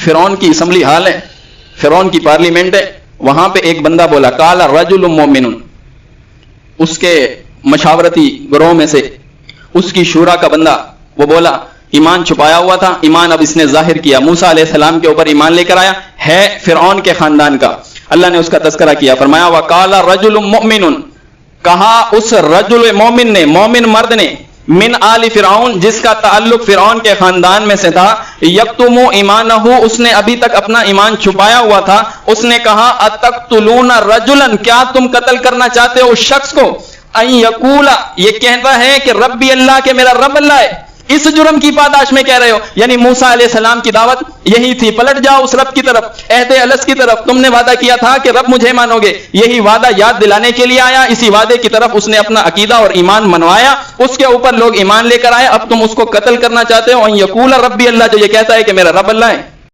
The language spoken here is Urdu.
فرعون کی اسمبلی ہال ہے، فرعون کی پارلیمنٹ ہے، وہاں پہ ایک بندہ بولا قال رجل مومن، اس کے مشاورتی گروہ میں سے اس کی شورا کا بندہ وہ بولا، ایمان چھپایا ہوا تھا، ایمان اب اس نے ظاہر کیا، موسیٰ علیہ السلام کے اوپر ایمان لے کر آیا، ہے فرعون کے خاندان کا۔ اللہ نے اس کا تذکرہ کیا، فرمایا وقال رجل مؤمن، کہا اس رجل مومن نے، مومن مرد نے، من آل فرعون، جس کا تعلق فرعون کے خاندان میں سے تھا، یکتم ایمانہ، اس نے ابھی تک اپنا ایمان چھپایا ہوا تھا، اس نے کہا اتقتلون رجلا، کیا تم قتل کرنا چاہتے ہو اس شخص کو، ان یقولا، یہ کہتا ہے کہ ربی اللہ، کہ میرا رب اللہ ہے، اس جرم کی پاداش میں کہہ رہے ہو؟ یعنی موسیٰ علیہ السلام کی دعوت یہی تھی، پلٹ جاؤ اس رب کی طرف، عہد الست کی طرف، تم نے وعدہ کیا تھا کہ رب مجھے مانو گے، یہی وعدہ یاد دلانے کے لیے آیا، اسی وعدے کی طرف اس نے اپنا عقیدہ اور ایمان منوایا، اس کے اوپر لوگ ایمان لے کر آئے، اب تم اس کو قتل کرنا چاہتے ہو، ان یقول ربی اللہ، جو یہ کہتا ہے کہ میرا رب اللہ ہے۔